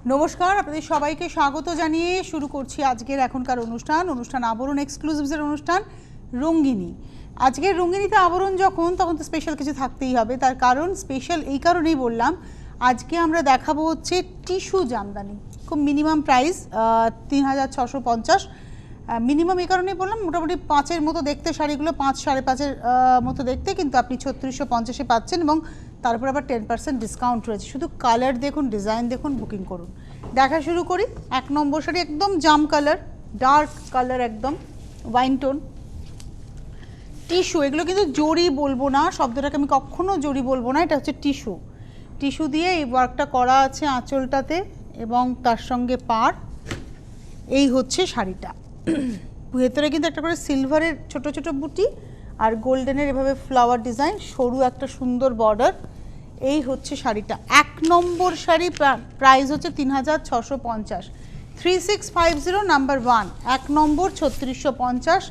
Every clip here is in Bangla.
নমস্কার, আপনাদের সবাইকে স্বাগত জানিয়ে শুরু করছি আজকের এখনকার অনুষ্ঠান আবরণ এক্সক্লুসিভসের অনুষ্ঠান রঙ্গিনী। আজকের রঙ্গিনীতে আবরণ তখন তো স্পেশাল কিছু থাকতেই হবে। তার কারণ স্পেশাল এই কারণেই বললাম, আজকে আমরা দেখাবো হচ্ছে টিস্যু জামদানি। খুব মিনিমাম প্রাইস ৩৬৫০। মিনিমাম এই কারণেই বললাম, মোটামুটি ৫-এর মতো দেখতে শাড়িগুলো, ৫-৫.৫-এর মতো দেখতে, কিন্তু আপনি ৩৬৫০-এ পাচ্ছেন এবং তারপর আবার 10% ডিসকাউন্ট রয়েছে। শুধু কালার দেখুন, ডিজাইন দেখুন, বুকিং করুন। দেখা শুরু করি। ১ নম্বর শাড়ি একদম জাম কালার, ডার্ক কালার, একদম ওয়াইন টোন, টিস্যু। এগুলো কিন্তু জরি বলবো না, শব্দটাকে আমি কখনো জরি বলবো না, এটা হচ্ছে টিস্যু। টিস্যু দিয়ে এই ওয়ার্কটা করা আছে আঁচলটাতে এবং তার সঙ্গে পাড়। এই হচ্ছে শাড়িটা। ভেতরে কিন্তু একটা করে সিলভারের ছোট ছোট বুটি আর গোল্ডেনের এভাবে ফ্লাওয়ার ডিজাইন, সরু একটা সুন্দর বর্ডার। এই হচ্ছে শাড়িটা। ১ নম্বর শাড়ি, প্রাইস হচ্ছে ৩৬৫০। 3650 নাম্বার 1, ১ নম্বর ৩৬৫০।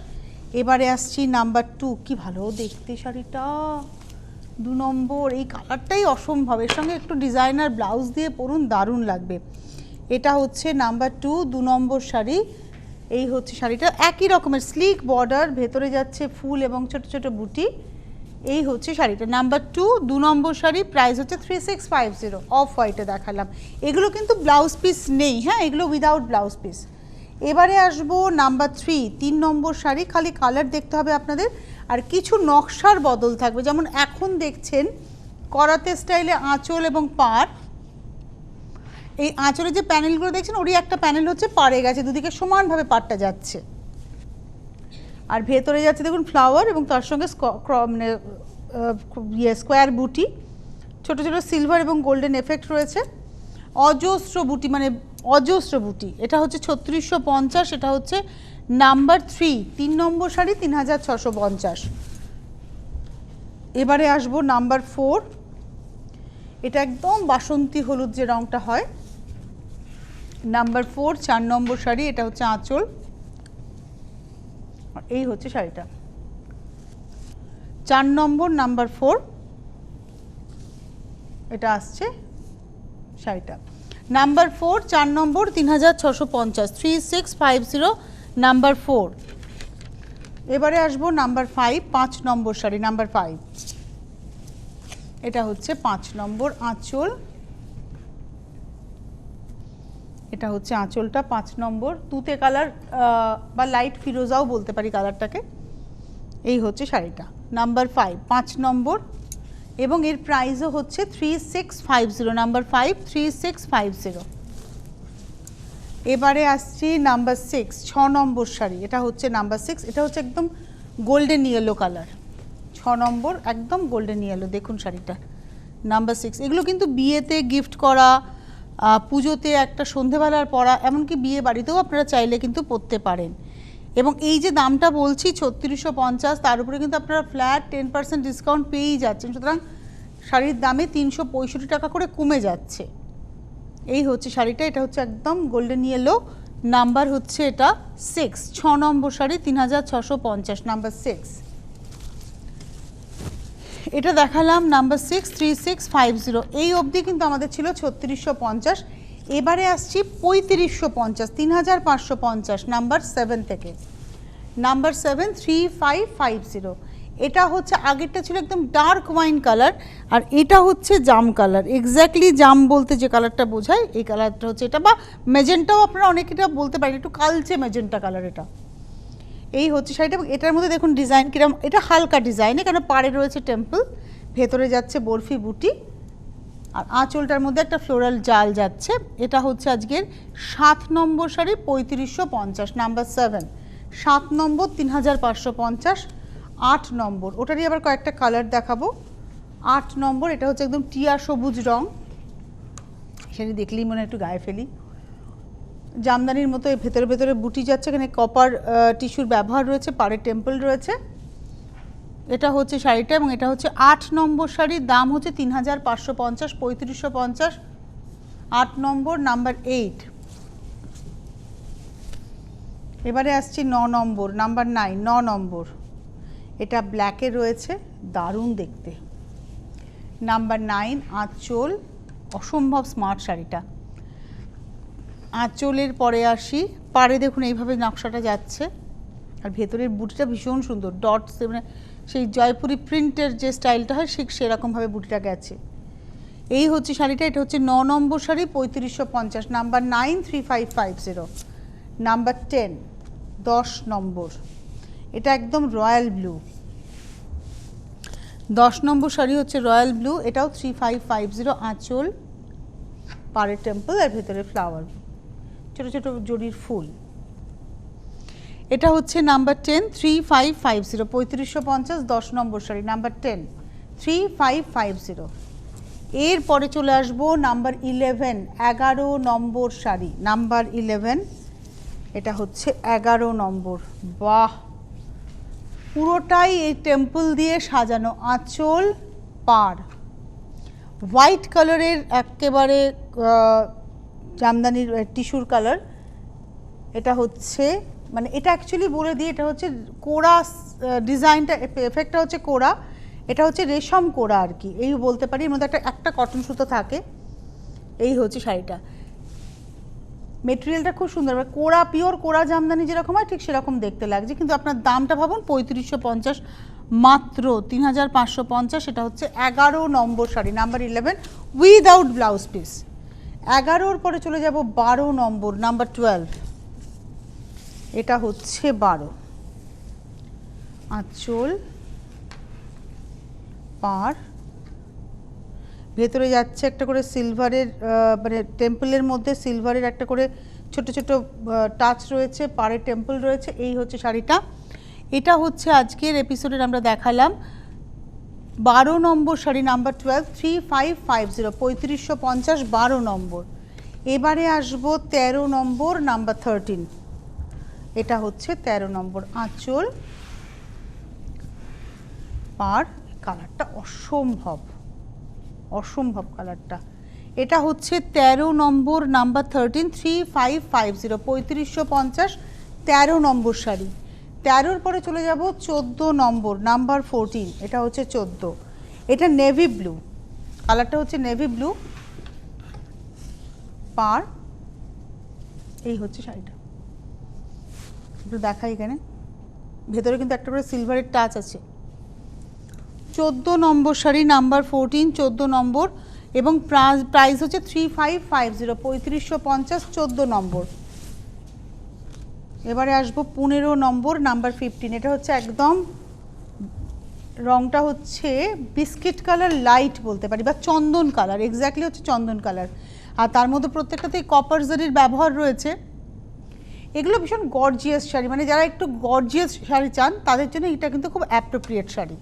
এবারে আসছি নাম্বার 2। কি ভালো দেখতে শাড়িটা। ২ নম্বর, এই কালারটাই অসম্ভব, এর সঙ্গে একটু ডিজাইনার ব্লাউজ দিয়ে পরুন, দারুণ লাগবে। এটা হচ্ছে নাম্বার 2, ২ নম্বর শাড়ি। এই হচ্ছে শাড়িটা, একই রকমের স্লিক বর্ডার, ভেতরে যাচ্ছে ফুল এবং ছোট ছোট বুটি। এই হচ্ছে শাড়িটা নাম্বার 2, ২ নম্বর শাড়ি। প্রাইস হচ্ছে 3650। অফ হোয়াইটে দেখালাম, এগুলো কিন্তু ব্লাউজ পিস নেই, হ্যাঁ, এগুলো উইদাউট ব্লাউজ পিস। এবারে আসবো নাম্বার 3, ৩ নম্বর শাড়ি। খালি কালার দেখতে হবে আপনাদের, আর কিছু নকশার বদল থাকবে। যেমন এখন দেখছেন করাতে স্টাইলে আঁচল এবং পাড়। এই আঁচলের যে প্যানেলগুলো দেখছেন, ওরই একটা প্যানেল হচ্ছে পাড়ে গেছে, দুদিকে সমানভাবে পাড়টা যাচ্ছে, আর ভেতরে যাচ্ছে দেখুন ফ্লাওয়ার এবং তার সঙ্গে মানে স্কোয়ার বুটি, ছোট ছোট সিলভার এবং গোল্ডেন এফেক্ট রয়েছে। অজস্র বুটি, মানে অজস্র বুটি। এটা হচ্ছে ৩৬৫০। এটা হচ্ছে নাম্বার 3, ৩ নম্বর শাড়ি, ৩৬৫০। এবারে আসবো নাম্বার 4। এটা একদম বাসন্তী হলুদ যে রঙটা হয়। নাম্বার 4, ৪ নম্বর শাড়ি। এটা হচ্ছে আঁচল, এই হচ্ছে শাড়িটা। ৪ নম্বর, নাম্বার 4, এটা আসছে শাড়িটা। নাম্বার 4, ৪ নম্বর, ৩৬৫০। 3650 নাম্বার 4। এবারে আসবো নাম্বার 5, ৫ নম্বর শাড়ি, নাম্বার 5। এটা হচ্ছে ৫ নম্বর আঁচল। এটা হচ্ছে আঁচলটা, ৫ নম্বর তুতে কালার বা লাইট ফিরোজাও বলতে পারি কালারটাকে। এই হচ্ছে শাড়িটা নাম্বার 5, ৫ নম্বর, এবং এর প্রাইসও হচ্ছে 3650। নাম্বার 5, 3650। এবারে আসছি নাম্বার 6, 6 নম্বর শাড়ি। এটা হচ্ছে নাম্বার 6। এটা হচ্ছে একদম গোল্ডেন ইয়েলো কালার। 6 নম্বর, একদম গোল্ডেন ইয়েলো। দেখুন শাড়িটা নাম্বার 6। এগুলো কিন্তু বিয়েতে গিফট করা, পুজোতে একটা সন্ধেবেলার পরা, এমনকি বিয়ে বাড়িতেও আপনারা চাইলে কিন্তু পরতে পারেন। এবং এই যে দামটা বলছি ৩৬৫০, তার উপরে কিন্তু আপনারা ফ্ল্যাট 10% ডিসকাউন্ট পেয়েই যাচ্ছেন। সুতরাং শাড়ির দামে ৩৬৫ টাকা করে কমে যাচ্ছে। এই হচ্ছে শাড়িটা। এটা হচ্ছে একদম গোল্ডেন ইয়েলো, নাম্বার হচ্ছে এটা 6, 6 নম্বর শাড়ি, ৩৬৫০, নাম্বার 6। এটা দেখালাম নাম্বার 6, 3650। এই অবধি কিন্তু আমাদের ছিল ৩৬৫০। এবারে আসছি ৩৫৫০, ৩৫৫০, নাম্বার 7 থেকে। নাম্বার 7, 3550। এটা হচ্ছে, আগেরটা ছিল একদম ডার্ক ওয়াইন কালার, আর এটা হচ্ছে জাম কালার। এক্স্যাক্টলি জাম বলতে যে কালারটা বোঝায়, এই কালারটা হচ্ছে এটা, বা মেজেন্টাও আপনারা অনেকেটা বলতে পারেন, একটু কালচে মেজেন্টা কালার এটা। এই হচ্ছে শাড়িটা। এবং এটার মধ্যে দেখুন ডিজাইন কিরম, এটা হালকা ডিজাইনে, কারণ পাড়ে রয়েছে টেম্পল, ভেতরে যাচ্ছে বরফি বুটি, আর আঁচলটার মধ্যে একটা ফ্লোরাল জাল যাচ্ছে। এটা হচ্ছে আজকের 7 নম্বর শাড়ি, ৩৫৫০, নাম্বার 7। 7 নম্বর, ৩৫৫০। 8 নম্বর, ওটারই আবার কয়েকটা কালার দেখাবো। 8 নম্বর, এটা হচ্ছে একদম টিয়া সবুজ রং। সেটা দেখলেই মনে একটু গায়ে ফেলি। জামদানির মতো ভেতরে ভেতরে বুটি যাচ্ছে, এখানে কপার টিস্যুর ব্যবহার রয়েছে, পাড়ে টেম্পল রয়েছে। এটা হচ্ছে শাড়িটা, এবং এটা হচ্ছে 8 নম্বর শাড়ির দাম হচ্ছে ৩৫৫০, ৩৫৫০। 8 নম্বর, নাম্বার 8। এবারে আসছি 9 নম্বর, নাম্বার 9, 9 নম্বর। এটা ব্ল্যাকে রয়েছে, দারুণ দেখতে। নাম্বার 9, আঁচল, অসম্ভব স্মার্ট শাড়িটা। আঁচলের পরে আসি, পাড়ে দেখুন এইভাবে নকশাটা যাচ্ছে, আর ভেতরের বুটিটা ভীষণ সুন্দর, ডটস মানে সেই জয়পুরি প্রিন্টের যে স্টাইলটা হয় ঠিক সেরকমভাবে বুটিটা গেছে। এই হচ্ছে শাড়িটা, এটা হচ্ছে 9 নম্বর শাড়ি, 3550, নাম্বার 93550, নাম্বার 10, 10 নম্বর। এটা একদম রয়্যাল ব্লু, 10 নম্বর শাড়ি হচ্ছে রয়্যাল ব্লু, এটাও 3550, আঁচল, পাড়ে টেম্পল আর ভেতরে ফ্লাওয়ার, ছোট ছোট জরির ফুল। এটা হচ্ছে নাম্বার 10, 3550, 3550, 10 নম্বর শাড়ি, নাম্বার 10, 3550। এরপরে চলে আসবো নাম্বার 11, 11 নম্বর শাড়ি, নাম্বার 11, এটা হচ্ছে 11 নম্বর। বাহ, পুরোটাই এই টেম্পল দিয়ে সাজানো, আঁচল, পাড়, হোয়াইট কালারের একেবারে জামদানির টিস্যুর কালার। এটা হচ্ছে মানে এটা অ্যাকচুয়ালি বলে দিই, এটা হচ্ছে কোড়া ডিজাইনটা, এফেক্টটা হচ্ছে কোড়া, এটা হচ্ছে রেশম কোড়া আর কি, এই বলতে পারি। এর মধ্যে একটা কটন সুতো থাকে। এই হচ্ছে শাড়িটা, মেটেরিয়ালটা খুব সুন্দর, কোড়া, পিওর কোড়া জামদানি যেরকম হয় ঠিক সেরকম দেখতে লাগছে, কিন্তু আপনার দামটা ভাবুন 3550, মাত্র 3550। এটা হচ্ছে 11 নম্বর sari, number 11, without blouse piece. 11-র পরে চলে যাব 12 নম্বর, নাম্বার 12, এটা হচ্ছে 12, আঁচল, পাড়, ভেতরে যাচ্ছে একটা করে সিলভারের মানে টেম্পলের মধ্যে সিলভারের একটা করে ছোট ছোট টাচ রয়েছে, পাড়ে টেম্পল রয়েছে। এই হচ্ছে শাড়িটা। এটা হচ্ছে আজকের এপিসোডের আমরা দেখালাম 12 নম্বর শাড়ি, নাম্বার 12, 3550, 3550, 12 নম্বর। এবারে আসবো 13 নম্বর, নাম্বার 13, এটা হচ্ছে 13 নম্বর, আঁচল, পাড়, কালারটা অসম্ভব অসম্ভব কালারটা। এটা হচ্ছে 13 নম্বর, নাম্বার 13, 3550, 3550, 13 নম্বর শাড়ি। 13-র পরে চলে যাব 14 নম্বর, নাম্বার 14, এটা হচ্ছে 14, এটা নেভি ব্লু, কালারটা হচ্ছে নেভি ব্লু, পাড়, এই হচ্ছে শাড়িটা। একটু দেখাই, এখানে ভেতরে কিন্তু একটা করে সিলভারের টাচ আছে। 14 নম্বর শাড়ি, নাম্বার 14, 14 নম্বর, এবং প্রাইস হচ্ছে 3550, 3550, 14 নম্বর। এবারে আসবো 15 নম্বর, নাম্বার 15, এটা হচ্ছে একদম রংটা হচ্ছে বিস্কিট কালার লাইট বলতে পারি, বা চন্দন কালার, এক্স্যাক্টলি হচ্ছে চন্দন কালার, আর তার মধ্যে প্রত্যেকটাতেই কপার জারির ব্যবহার রয়েছে। এগুলো ভীষণ গর্জিয়াস শাড়ি, মানে যারা একটু গর্জিয়াস শাড়ি চান তাদের জন্য এটা কিন্তু খুব অ্যাপ্রোপ্রিয়েট শাড়ি,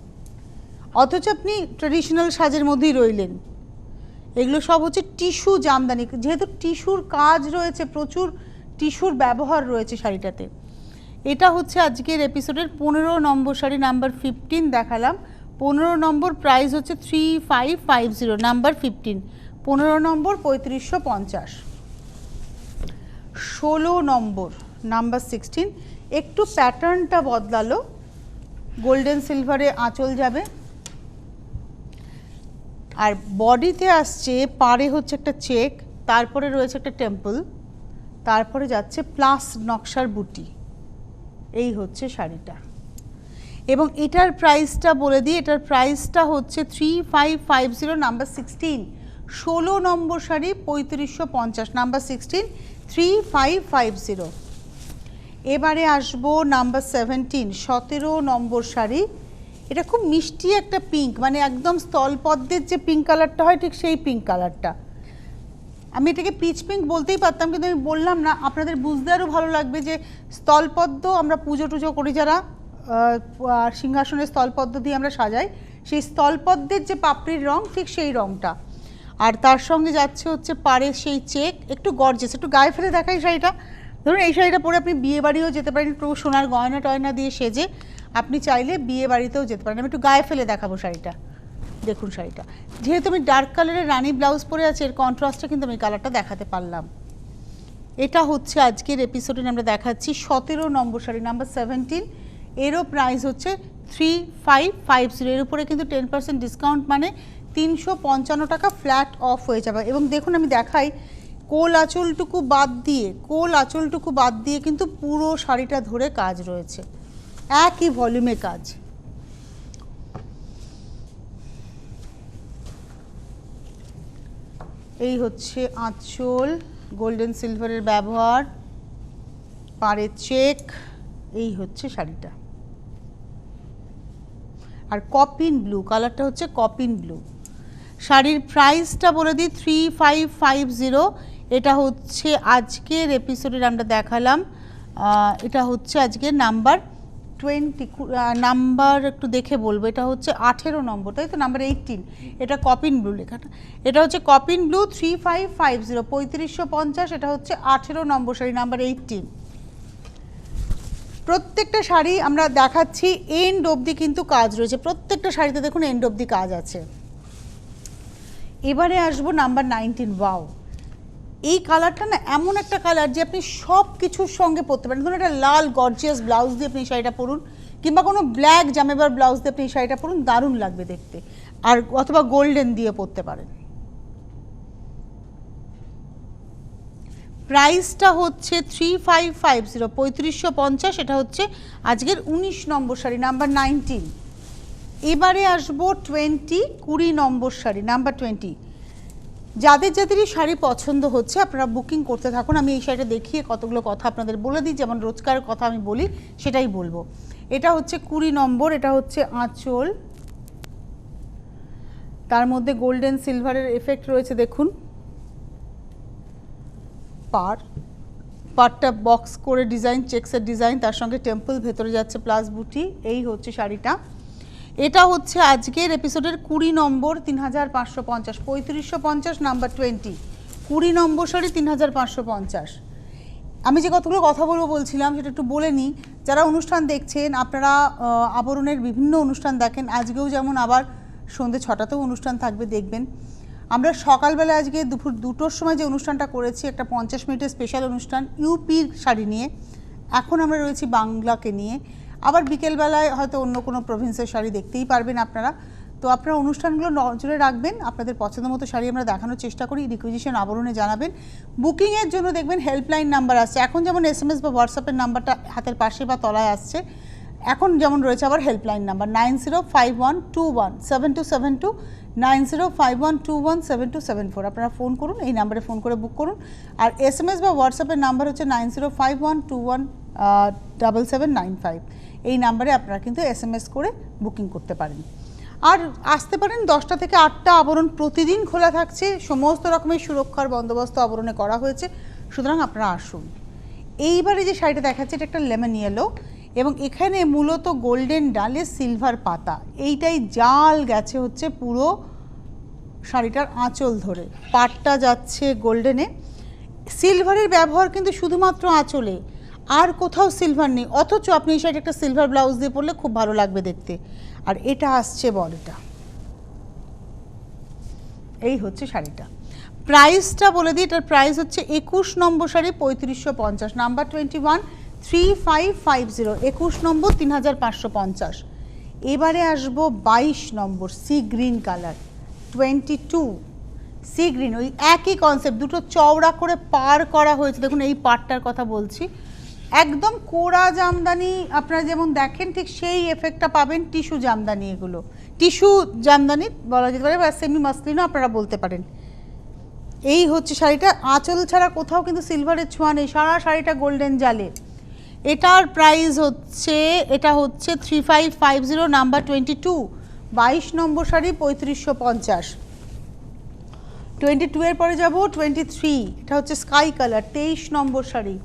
অথচ আপনি ট্র্যাডিশনাল সাজের মধ্যেই রইলেন। এগুলো সব হচ্ছে টিস্যু জামদানি, যেহেতু টিস্যুর কাজ রয়েছে, প্রচুর টিস্যুর ব্যবহার রয়েছে শাড়িটাতে। এটা হচ্ছে আজকের এপিসোডের 15 নম্বর শাড়ি, নাম্বার 15 দেখালাম। 15 নম্বর, প্রাইস হচ্ছে 3550, নাম্বার 15, 15 নম্বর, 3550। 16 নম্বর, নাম্বার 16, একটু প্যাটার্নটা বদলালো, গোল্ডেন সিলভারে আঁচল যাবে, আর বডিতে আসছে পাড়ে হচ্ছে একটা চেক, তারপরে রয়েছে একটা টেম্পল, তারপরে যাচ্ছে প্লাস নকশার বুটি। এই হচ্ছে শাড়িটা, এবং এটার প্রাইসটা বলে দিই, এটার প্রাইসটা হচ্ছে 3550, নাম্বার 16, 16 নম্বর শাড়ি, 3550, নাম্বার 16, 3550। এবারে আসবো নাম্বার 17, 17 নম্বর শাড়ি, এটা খুব মিষ্টি একটা পিঙ্ক, মানে একদম স্থলপদ্মের যে পিঙ্ক কালারটা হয় ঠিক সেই পিঙ্ক কালারটা। আমি এটাকে পিচ পিঙ্ক বলতেই পারতাম, কিন্তু আমি বললাম না, আপনাদের বুঝতে আরও ভালো লাগবে যে স্থলপদ্ম আমরা পুজো টুজো করি, যারা সিংহাসনের স্থলপদ্ম দিয়ে আমরা সাজাই, সেই স্থলপদ্মের যে পাপড়ির রং ঠিক সেই রংটা, আর তার সঙ্গে যাচ্ছে হচ্ছে পাড়ের সেই চেক, একটু গর্জিয়াস। একটু গায়ে ফেলে দেখাই শাড়িটা, ধরুন এই শাড়িটা পরে আপনি বিয়ে বাড়িও যেতে পারেন, একটু সোনার গয়না টয়না দিয়ে সেজে আপনি চাইলে বিয়ে বাড়িতেও যেতে পারেন। আমি একটু গায়ে ফেলে দেখাবো শাড়িটা, দেখুন শাড়িটা, যেহেতু আমি ডার্ক কালারের রানী ব্লাউজ পরে আছে, এর কন্ট্রাস্টটা কিন্তু আমি কালারটা দেখাতে পারলাম। এটা হচ্ছে আজকের এপিসোডে আমরা দেখাচ্ছি 17 নম্বর শাড়ি, নাম্বার 17, এরও প্রাইস হচ্ছে 3550, এর উপরে কিন্তু 10% ডিসকাউন্ট, মানে 355 টাকা ফ্ল্যাট অফ হয়ে যাবে। এবং দেখুন আমি দেখাই, কোল আঁচলটুকু বাদ দিয়ে কিন্তু পুরো শাড়িটা ধরে কাজ রয়েছে, একই ভলিউমে কাজ। এই হচ্ছে আঁচল, গোল্ডেন সিলভারের ব্যবহার, পাড়ে চেক, এই হচ্ছে শাড়িটা। আর কপিন ব্লু কালারটা হচ্ছে কপিন ব্লু। শাড়ির প্রাইসটা বলে দিই 3550। এটা হচ্ছে আজকের এপিসোডের আমরা দেখালাম, এটা হচ্ছে আজকের নাম্বার 20, নাম্বার একটু দেখে বলবো, এটা হচ্ছে 18 নম্বর, তাই তো, নাম্বার 18। এটা কপিন ব্লু লেখাটা, এটা হচ্ছে কপিন ব্লু 3550, 3550। এটা হচ্ছে 18 নম্বর শাড়ি, নাম্বার 18। প্রত্যেকটা শাড়ি আমরা দেখাচ্ছি এন্ড অবধি কিন্তু কাজ রয়েছে, প্রত্যেকটা শাড়িতে দেখুন এন্ড অবধি কাজ আছে। এবারে আসবো নাম্বার 19। ওয়াও, এই কালারটা না এমন একটা কালার যে আপনি সব কিছুর সঙ্গে পরতে পারেন। ধরুন একটা লাল গর্জিয়াস ব্লাউজ দিয়ে আপনি শাড়িটা পরুন, কিংবা কোনো ব্ল্যাক জামেবার ব্লাউজ দিয়ে আপনি শাড়িটা পরুন, দারুণ লাগবে দেখতে। আর অথবা গোল্ডেন দিয়ে পরতে পারেন। প্রাইসটা হচ্ছে 3550, 3550। এটা হচ্ছে আজকের 19 নম্বর শাড়ি, নাম্বার 19। এবারে আসবো 20 নম্বর শাড়ি, নাম্বার 20। যাদের যাদেরই শাড়ি পছন্দ হচ্ছে আপনারা বুকিং করতে থাকুন। আমি এই শাড়িটা দেখিয়ে কতগুলো কথা আপনাদের বলে দিই, যেমন রোজকার কথা আমি বলি সেটাই বলবো। এটা হচ্ছে 20 নম্বর, এটা হচ্ছে আঁচল, তার মধ্যে গোল্ডেন সিলভারের এফেক্ট রয়েছে দেখুন। পাড়টা বক্স করে ডিজাইন, চেক্সের ডিজাইন, তার সঙ্গে টেম্পল, ভেতরে যাচ্ছে প্লাস বুটি। এই হচ্ছে শাড়িটা। এটা হচ্ছে আজকের এপিসোডের 20 নম্বর, 3550, 3550 নাম্বার 20। 20 নম্বর শাড়ি 3550। আমি যে কতগুলো কথা বলছিলাম সেটা একটু বলে নিই। যারা অনুষ্ঠান দেখছেন, আপনারা আবরণের বিভিন্ন অনুষ্ঠান দেখেন, আজকেও যেমন আবার সন্ধ্যে 6টাতেও অনুষ্ঠান থাকবে, দেখবেন। আমরা সকালবেলা আজকে দুপুর 2টোর সময় যে অনুষ্ঠানটা করেছি, একটা 50 মিনিটের স্পেশাল অনুষ্ঠান ইউপির শাড়ি নিয়ে। এখন আমরা রয়েছি বাংলাকে নিয়ে। আবার বিকেলবেলায় হয়তো অন্য কোনো প্রভিন্সের শাড়ি দেখতেই পারবেন আপনারা। তো আপনারা অনুষ্ঠানগুলো নজরে রাখবেন, আপনাদের পছন্দ মতো শাড়ি আমরা দেখানোর চেষ্টা করি। রিকুইজিশন আবরণে জানাবেন। বুকিংয়ের জন্য দেখবেন হেল্পলাইন নাম্বার আসছে, এখন যেমন SMS বা হোয়াটসঅ্যাপের নাম্বারটা হাতের পাশে বা তলায় আসছে, এখন যেমন রয়েছে আবার হেল্পলাইন নাম্বার 9051217272, 9051217274। আপনারা ফোন করুন, এই নাম্বারে ফোন করে বুক করুন। আর SMS বা হোয়াটসঅ্যাপের নাম্বার হচ্ছে 9051217795। এই নাম্বারে আপনারা কিন্তু SMS করে বুকিং করতে পারেন। আর আসতে পারেন 10টা থেকে 8টা। আবরণ প্রতিদিন খোলা থাকছে, সমস্ত রকমের সুরক্ষার বন্দোবস্ত আবরণে করা হয়েছে, সুতরাং আপনারা আসুন। এইবারে যে শাড়িটা দেখাচ্ছে এটা একটা লেমন ইয়েলো, এবং এখানে মূলত গোল্ডেন ডালে সিলভার পাতা, এইটাই জাল গেছে হচ্ছে পুরো শাড়িটার আঁচল ধরে। পাটটা যাচ্ছে গোল্ডেনে, সিলভারের ব্যবহার কিন্তু শুধুমাত্র আঁচলে, আর কোথাও সিলভার নেই। অথচ আপনি এই শাড়িটা একটা সিলভার ব্লাউজ দিয়ে পরলে খুব ভালো লাগবে দেখতে। আর এটা আসছে বডিটা। এই হচ্ছে শাড়িটা। প্রাইসটা বলে দিই, এটার প্রাইস হচ্ছে 21 নম্বর শাড়ি 3550, নাম্বার 21, 3550, 21 নম্বর 3550। এবারে আসবো 22 নম্বর, sea green colour 22। Sea green, ওই একই কনসেপ্ট, দুটো চওড়া করে পার করা হয়েছে। দেখুন এই পাড়টার কথা বলছি, একদম কোরা জামদানি আপনারা যেমন দেখেন ঠিক সেই এফেক্টটা পাবেন। টিস্যু জামদানি, এগুলো টিস্যু জামদানি বলা যেতে পারে, বা সেমি মাসলিনও আপনারা বলতে পারেন। এই হচ্ছে শাড়িটা। আঁচল ছাড়া কোথাও কিন্তু সিলভারের ছোঁয়া নেই, সারা শাড়িটা গোল্ডেন জালে। এটার প্রাইস হচ্ছে, এটা হচ্ছে 3550, নাম্বার 22, 22 নম্বর শাড়ি 3550। 22 এর পরে যাব 23, এটা হচ্ছে স্কাই কালার 23 নম্বর শাড়ি,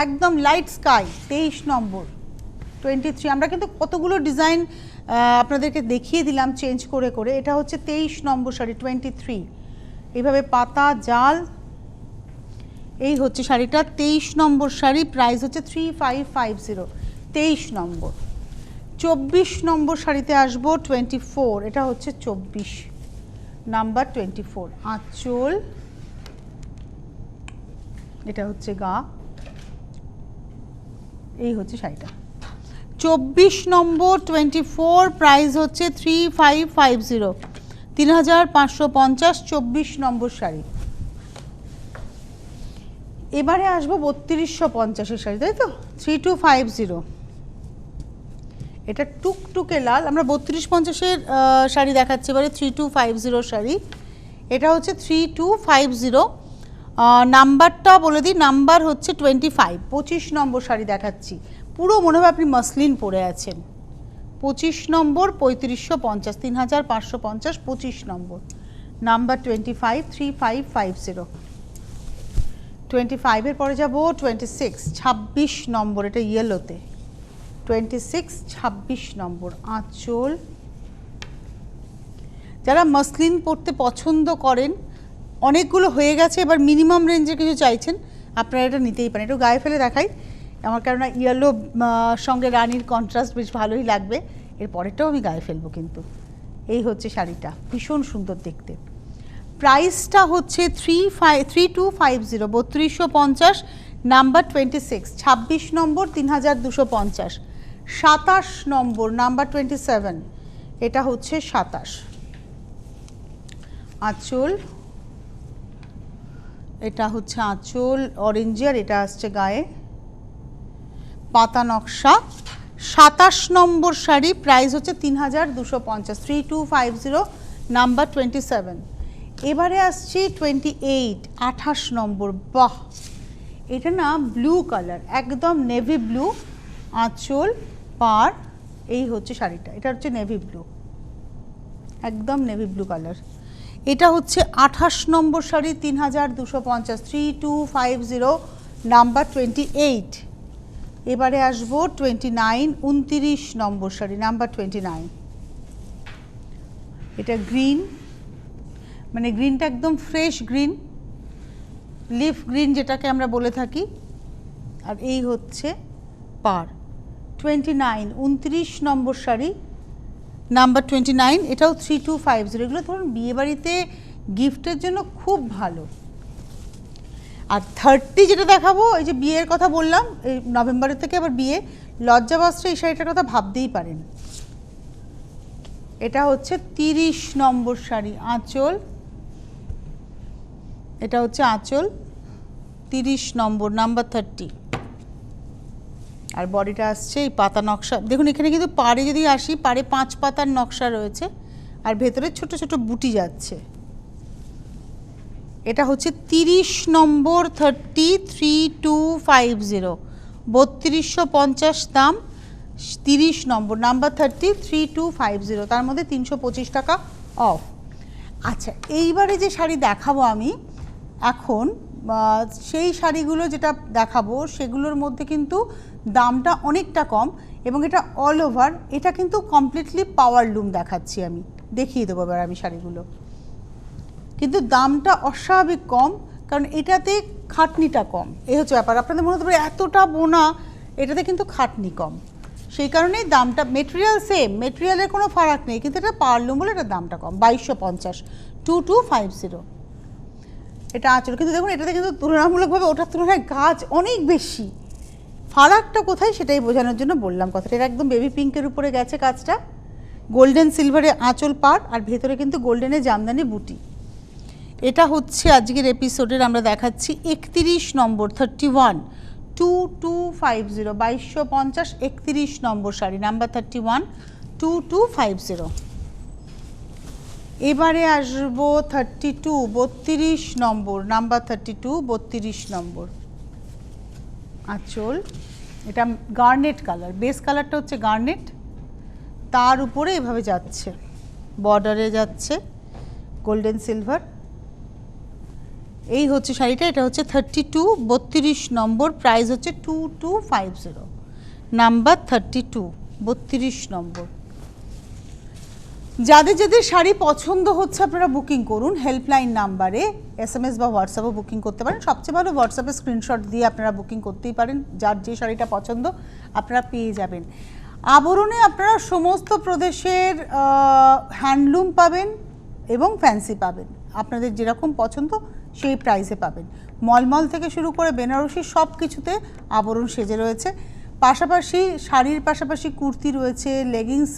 একদম লাইট স্কাই 23 নম্বর 23। আমরা কিন্তু কতগুলো ডিজাইন আপনাদেরকে দেখিয়ে দিলাম চেঞ্জ করে করে। এটা হচ্ছে 23 নম্বর শাড়ি 23, এইভাবে পাতা জাল। এই হচ্ছে শাড়িটা 23 নম্বর শাড়ি, প্রাইস হচ্ছে 3550, 23 নম্বর। 24 নম্বর শাড়িতে আসবো 24, এটা হচ্ছে 24, নাম্বার 24। আঁচল, এটা হচ্ছে গা, এই হচ্ছে শাড়িটা। 24 নম্বর 24, প্রাইস হচ্ছে 3550, 3550, 24 নম্বর শাড়ি। এবারে আসবো 3250-এর শাড়ি, তাই তো? 3250, এটা টুকটুকে লাল। আমরা 3250-এর শাড়ি দেখাচ্ছি এবারে। 3250 শাড়ি, এটা হচ্ছে 3250। নাম্বারটা বলে দিই, নাম্বার হচ্ছে 25, 25 নম্বর শাড়ি দেখাচ্ছি। পুরো মনে হয় আপনি মসলিন পরে আছেন। 25 নম্বর, 3550, 3550, 25 নম্বর, নাম্বার 25, 3550। 25-এর পরে যাব 26, 26 নম্বর, এটা ইয়েলোতে। 26, 26 নম্বর, আঁচল। যারা মসলিন পরতে পছন্দ করেন, অনেকগুলো হয়ে গেছে, এবার মিনিমাম রেঞ্জে কিছু চাইছেন, আপনারা এটা নিতেই পারেন। একটু গায়ে ফেলে দেখাই আমার, কেননা ইয়েলো সঙ্গে রানির কন্ট্রাস্ট বেশ ভালোই লাগবে। এর পরেরটাও আমি গায়ে ফেলবো কিন্তু। এই হচ্ছে শাড়িটা, ভীষণ সুন্দর দেখতে। প্রাইসটা হচ্ছে 3250, 3250, নাম্বার 26, 26 নম্বর, 3250। 27 নম্বর, নাম্বার 27, এটা হচ্ছে 27। আঁচল, এটা হচ্ছে আঁচল অরেঞ্জ, আর এটা আসছে গায়ে পাতা নকশা। 27 নম্বর শাড়ি, প্রাইস হচ্ছে 3250, 3250, নাম্বার 27। এবারে আসছি 28, 28 নম্বর। বাহ, এটা না ব্লু কালার, একদম নেভি ব্লু, আঁচল পার। এই হচ্ছে শাড়িটা, এটা হচ্ছে নেভি ব্লু, একদম নেভি ব্লু কালার। এটা হচ্ছে 28 নম্বর শাড়ি, 3250, 3250, নাম্বার 28। এবারে আসবো 29, 29 নম্বর শাড়ি, নাম্বার 29। এটা গ্রিন, মানে গ্রিনটা একদম ফ্রেশ গ্রিন, লিফ গ্রিন যেটাকে আমরা বলে থাকি। আর এই হচ্ছে পার। 29, 29 নম্বর শাড়ি, নাম্বার 29, এটাও 3250। এগুলো ধরুন বিয়েবাড়িতে গিফটের জন্য খুব ভালো। আর 30 যেটা দেখাবো, এই যে বিয়ের কথা বললাম, এই নভেম্বরের থেকে আবার বিয়ে, লজ্জাবস্ত্রে এই শাড়িটার কথা ভাবতেই পারেন। এটা হচ্ছে 30 নম্বর শাড়ি, আঁচল, এটা হচ্ছে আঁচল, 30 নম্বর, নাম্বার 30। আর বডিটা আসছে এই পাতা নকশা। দেখুন এখানে কিন্তু পাড়ে যদি আসি, পাড়ে 5 পাতার নকশা রয়েছে, আর ভেতরে ছোট ছোট বুটি যাচ্ছে। এটা হচ্ছে 30 নম্বর, 3250, 3250 দাম, 30 নম্বর, নাম্বার 30, 3250, তার মধ্যে 325 টাকা অফ। আচ্ছা, এইবারে যে শাড়ি দেখাবো আমি এখন, সেই শাড়িগুলো যেটা দেখাবো সেগুলোর মধ্যে কিন্তু দামটা অনেকটা কম, এবং এটা অল ওভার, এটা কিন্তু কমপ্লিটলি পাওয়ার লুম দেখাচ্ছি আমি, দেখিয়ে দেবো এবার আমি শাড়িগুলো। কিন্তু দামটা অস্বাভাবিক কম, কারণ এটাতে খাটনিটা কম, এই হচ্ছে ব্যাপার। আপনাদের মনে হতে পারে এতটা বোনা, এটাতে কিন্তু খাটনি কম, সেই কারণেই দামটা, মেটেরিয়াল সেম, মেটেরিয়ালের কোনো ফারাক নেই, কিন্তু এটা পাওয়ার লুম বলে এটার দামটা কম, 2250, 2250। এটা আঁচল, কিন্তু দেখুন এটাতে কিন্তু তুলনামূলকভাবে ওটার তুলনায় কাজ অনেক বেশি। ফারাকটা কোথায় সেটাই বোঝানোর জন্য বললাম কথাটা। এটা একদম বেবি পিঙ্কের উপরে গেছে কাজটা, গোল্ডেন সিলভারে আঁচল পার, আর ভেতরে কিন্তু গোল্ডেনে জামদানি বুটি। এটা হচ্ছে আজকের এপিসোডের আমরা দেখাচ্ছি 31 নম্বর, 31, 2250, 2250, 31 নম্বর শাড়ি, নাম্বার 31, 2250। এবারে আসবো 32, 32 নম্বর, নাম্বার 32, 32 নম্বর, আঁচল। এটা গার্নেট কালার, বেস কালারটা হচ্ছে গার্নেট, তার উপরে এভাবে যাচ্ছে, বর্ডারে যাচ্ছে গোল্ডেন সিলভার। এই হচ্ছে শাড়িটা, এটা হচ্ছে 32, 32 নম্বর, প্রাইস হচ্ছে 2250, নাম্বার 32, 32 নম্বর। যাদের যাদের শাড়ি পছন্দ হচ্ছে আপনারা বুকিং করুন হেল্পলাইন নাম্বারে, SMS বা হোয়াটসঅ্যাপে বুকিং করতে পারেন। সবচেয়ে ভালো হোয়াটসঅ্যাপে স্ক্রিনশট দিয়ে আপনারা বুকিং করতেই পারেন, যার যে শাড়িটা পছন্দ আপনারা পেয়ে যাবেন। আবরণে আপনারা সমস্ত প্রদেশের হ্যান্ডলুম পাবেন এবং ফ্যান্সি পাবেন, আপনাদের যেরকম পছন্দ সেই প্রাইসে পাবেন। মলমল থেকে শুরু করে বেনারসি সব কিছুতে আবরণ সেজে রয়েছে। পাশাপাশি শাড়ির পাশাপাশি কুর্তি রয়েছে, লেগিংস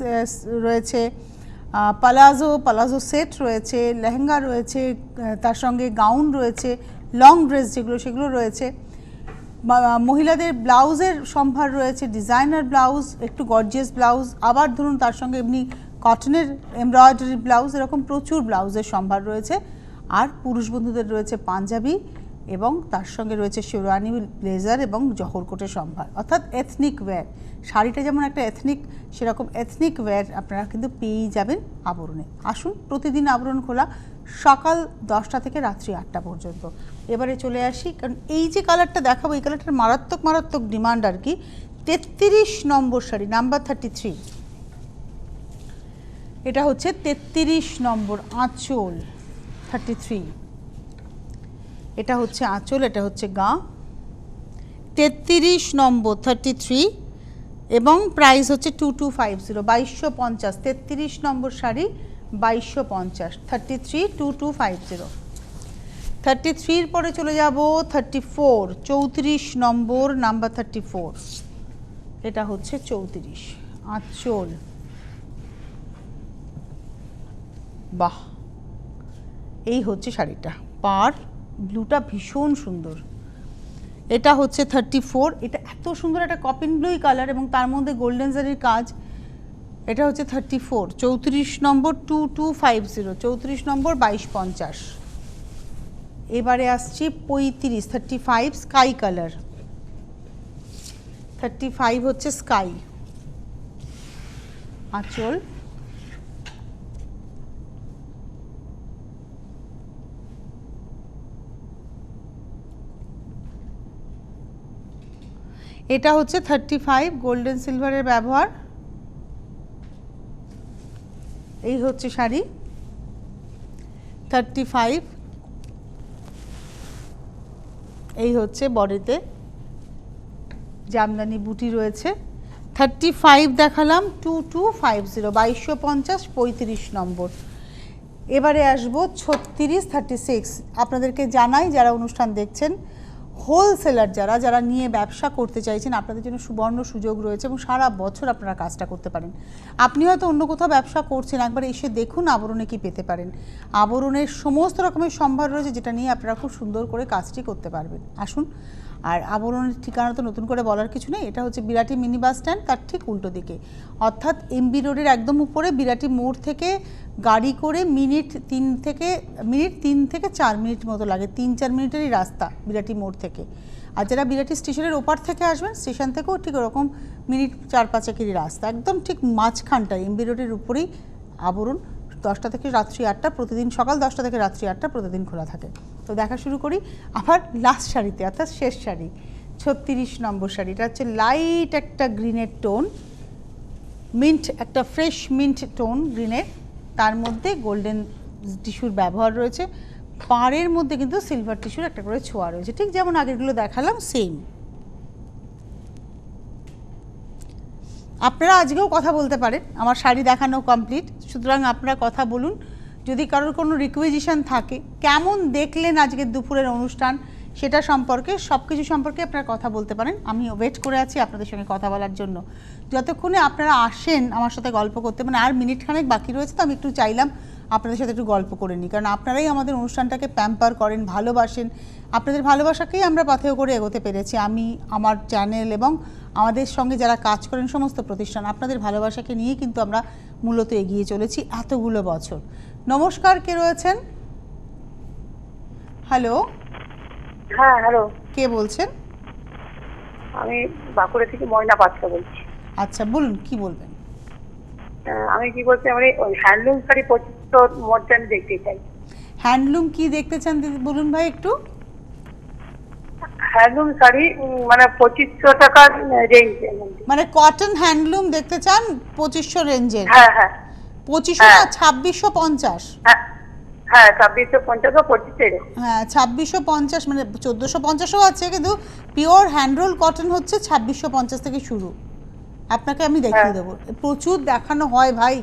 রয়েছে, পালাজো সেট রয়েছে, লেহেঙ্গা রয়েছে, তার সঙ্গে গাউন রয়েছে, লং ড্রেস যেগুলো সেগুলো রয়েছে, মহিলাদের ব্লাউজের সম্ভার রয়েছে, ডিজাইনার ব্লাউজ, একটু গর্জিয়াস ব্লাউজ, আবার ধরুন তার সঙ্গে এমনি কটনের এমব্রয়ডারি ব্লাউজ, এরকম প্রচুর ব্লাউজের সম্ভার রয়েছে। আর পুরুষ বন্ধুদের রয়েছে পাঞ্জাবি এবং তার সঙ্গে রয়েছে শেরওয়ানি, ব্লেজার এবং জহরকোটের সম্ভার, অর্থাৎ এথনিক ওয়্যার। শাড়িটা যেমন একটা এথনিক, সেরকম এথনিক ওয়্যার আপনারা কিন্তু পেয়েই যাবেন আবরণে। আসুন, প্রতিদিন আবরণ খোলা সকাল 10টা থেকে রাত্রি 8টা পর্যন্ত। এবারে চলে আসি, কারণ এই যে কালারটা দেখাবো এই কালারটার মারাত্মক মারাত্মক ডিমান্ড আর কি। 33 নম্বর শাড়ি, নাম্বার 33। এটা হচ্ছে 33 নম্বর আঁচল, 33। এটা হচ্ছে আঁচল, এটা হচ্ছে গা। 33 নম্বর 33 এবং প্রাইস হচ্ছে 2250, 2250। 33 নম্বর শাড়ি 2250, 33 2250। 33 পরে চলে যাব 34, 34 নম্বর, নাম্বার 34। এটা হচ্ছে 34 আঁচল। বাহ, এই হচ্ছে শাড়িটা, পার ব্লুটা ভীষণ সুন্দর। এটা হচ্ছে 34, এটা এত সুন্দর একটা কপিন ব্লুই কালার এবং তার মধ্যে গোল্ডেন জারির কাজ। এটা হচ্ছে 34, 34 নম্বর 2250, 34 নম্বর 2250। এবারে আসছি 35, 35 স্কাই কালার, 35 হচ্ছে স্কাই আঁচল। এটা হচ্ছে 35, গোল্ডেন সিলভারের ব্যবহার। এই হচ্ছে শাড়ি 35। এই হচ্ছে বডিতে জামদানি বুটি রয়েছে। 35 দেখালাম, 2250, 2250, 35 নম্বর। এবারে আসবো 36, 36। আপনাদেরকে জানাই, যারা অনুষ্ঠান দেখছেন, হোলসেলার যারা যারা নিয়ে ব্যবসা করতে চাইছেন, আপনাদের জন্য সুবর্ণ সুযোগ রয়েছে এবং সারা বছর আপনারা কাজটা করতে পারেন। আপনি হয়তো অন্য কোথাও ব্যবসা করছেন, একবার এসে দেখুন আবরণে কি পেতে পারেন। আবরণের সমস্ত রকমের সম্ভার রয়েছে, যেটা নিয়ে আপনারা খুব সুন্দর করে কাজটি করতে পারবেন। আসুন। আর আবরণের ঠিকানা তো নতুন করে বলার কিছু নেই, এটা হচ্ছে বিরাটি মিনি বাস স্ট্যান্ড, তার ঠিক উল্টো দিকে, অর্থাৎ এমবি রোডের একদম উপরে বিরাটি মোড় থেকে গাড়ি করে মিনিট 3 থেকে 4 মিনিট মতো লাগে, 3-4 মিনিটেরই রাস্তা বিরাটি মোড় থেকে। আর যারা বিরাটি স্টেশনের ওপার থেকে আসবেন, স্টেশন থেকেও ঠিক ওরকম মিনিট 4-5 রাস্তা, একদম ঠিক মাঝখানটায় এমবি রোডের উপরেই আবরণ। 10টা থেকে রাত্রি 8টা প্রতিদিন, সকাল 10টা থেকে রাত্রি 8টা প্রতিদিন খোলা থাকে। তো দেখা শুরু করি আবার লাস্ট শাড়িতে, অর্থাৎ শেষ শাড়ি 36 নম্বর শাড়ি। এটা হচ্ছে লাইট একটা গ্রিনের টোন, মিন্ট, একটা ফ্রেশ মিন্ট টোন গ্রিনের, তার মধ্যে গোল্ডেন টিস্যুর ব্যবহার রয়েছে। পাড়ের মধ্যে কিন্তু সিলভার টিস্যুর একটা করে ছোঁয়া রয়েছে, ঠিক যেমন আগেরগুলো দেখালাম সেম। আপনারা আজকেও কথা বলতে পারেন, আমার শাড়ি দেখানো কমপ্লিট, সুতরাং আপনারা কথা বলুন। যদি কারোর কোনো রিকুইজিশন থাকে, কেমন দেখলেন আজকের দুপুরের অনুষ্ঠান, সেটা সম্পর্কে, সব কিছু সম্পর্কে আপনারা কথা বলতে পারেন। আমি ওয়েট করে আছি আপনাদের সঙ্গে কথা বলার জন্য। যতক্ষণে আপনারা আসেন আমার সাথে গল্প করতে, মানে আর মিনিট খানেক বাকি রয়েছে, তো আমি একটু চাইলাম আপনাদের সাথে একটু গল্প করে নিই, কারণ আপনারাই আমাদের অনুষ্ঠানটাকে প্যাম্পার করেন, ভালোবাসেন। আপনাদের ভালোবাসাকেই আমরা পাথেয় করে এগোতে পেরেছি, আমি, আমার চ্যানেল এবং আমাদের সঙ্গে যারা কাজ করেন সমস্ত প্রতিষ্ঠান। আপনাদের ভালোবাসাকে নিয়েই কিন্তু আমরা মূলত এগিয়ে চলেছি এতগুলো বছর। নমস্কার, কে রয়েছেন? হ্যালো। হ্যাঁ, হ্যালো। কে বলছেন? আমি বাঁকুড়া থেকে ময়না পাত্র বলছি। আচ্ছা, বলুন, কি বলবেন? আমি কি বলছি, আমি ওই হ্যান্ডলুম শাড়ি 2500 মধ্যে আমি দেখতে চাই। হ্যান্ডলুম কি দেখতে চান দিদি, বলুন ভাই একটু। হ্যান্ডলুম শাড়ি মানে 2500 টাকার রেঞ্জের মধ্যে, মানে কটন হ্যান্ডলুম দেখতে চান 2500 রেঞ্জের? হ্যাঁ হ্যাঁ 2500 না, 2650। হ্যাঁ হ্যাঁ 2650 বা 2500। হ্যাঁ, 2650, মানে 1450ও আছে, কিন্তু পিওর হ্যান্ডরোল কটন হচ্ছে 2650 থেকে শুরু। আপনাকে আমি দেখিয়ে দেবো, প্রচুর দেখানো হয় ভাই,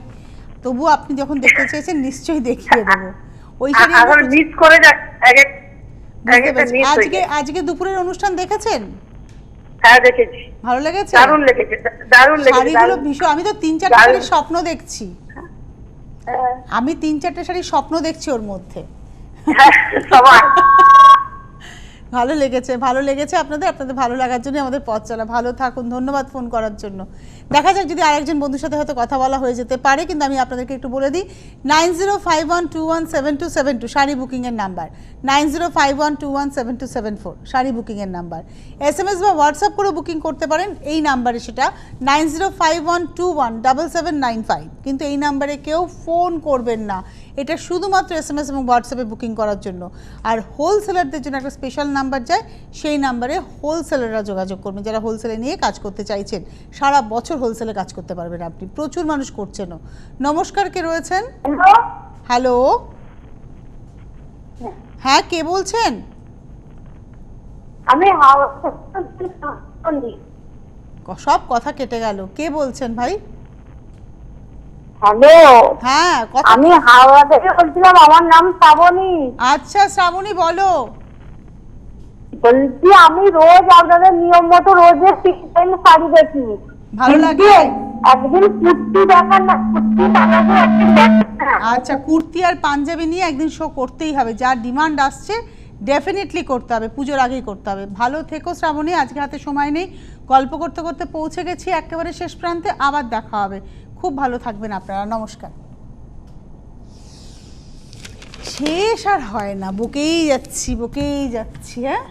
তবু আপনি যখন দেখতে চেয়েছেন নিশ্চয়ই দেখিয়ে দেবো। ওই শাড়ি এখন মিস করে আজকে দুপুরের অনুষ্ঠান দেখেছেন? হ্যাঁ দেখেছি, ভালো লেগেছে? দারুণ লেগেছে, দারুণ লেগেছে শাড়িগুলো ভীষণ, আমি তো 3-4টে শাড়ির স্বপ্ন দেখছি, আমি 3-4টে শাড়ির স্বপ্ন দেখছি ওর মধ্যে। ভালো লেগেছে, ভালো লেগেছে আপনাদের ভালো লাগার জন্য আমাদের পথ চলা। ভালো থাকুন, ধন্যবাদ ফোন করার জন্য। দেখা যাক যদি আরেকজন বন্ধুর সাথে হয়তো কথা বলা হয়ে যেতে পারে, কিন্তু আমি আপনাদেরকে একটু বলে দিই 9051217272 শাড়ি বুকিংয়ের নাম্বার, 9051217274 শাড়ি বুকিংয়ের নাম্বার। SMS বা হোয়াটসঅ্যাপ করে বুকিং করতে পারেন এই নাম্বারে, সেটা 9051217795। কিন্তু এই নাম্বারে কেউ ফোন করবেন না, এটা শুধুমাত্র SMS এবং হোয়াটসঅ্যাপে বুকিং করার জন্য। আর হোলসেলারদের জন্য একটা স্পেশাল নাম্বার যায়, সেই নাম্বারে হোলসেলাররা যোগাযোগ করবেন, যারা হোলসেলে নিয়ে কাজ করতে চাইছেন। সারা বছর হোলসেলে কাজ করতে পারবেন আপনি, প্রচুর মানুষ করছেনও। নমস্কার, কে রয়েছেন? হ্যালো, হ্যাঁ কে বলছেন? আমি সব কথা কেটে গেল, কে বলছেন ভাই? হ্যালো, হ্যাঁ কথা। আমি হাওড়া থেকে বলছিলাম, আমার নাম শ্রাবণী। আচ্ছা শ্রাবণী, বলো। বলছি আমি রোজ আপনাদের নিয়ম মতো রোজের 6 টাইম শাড়ি দেখি, ভালো লাগে? একদিন কুর্তি দেখান না, কুর্তি বানাবো একদিন দেখান না। আচ্ছা, কুর্তি আর পাঞ্জাবি নিয়ে একদিন শো করতেই হবে, যার ডিমান্ড আসছে ডেফিনেটলি করতে হবে, পুজোর আগেই করতে হবে। ভালো থেকো শ্রাবণী, আজকে হাতে সময় নেই, গল্প করতে করতে পৌঁছে গেছি একেবারে শেষ প্রান্তে। আবার দেখা হবে, খুব ভালো থাকবেন আপনারা, নমস্কার। শেষ আর হয় না, বকেই যাচ্ছি হ্যাঁ।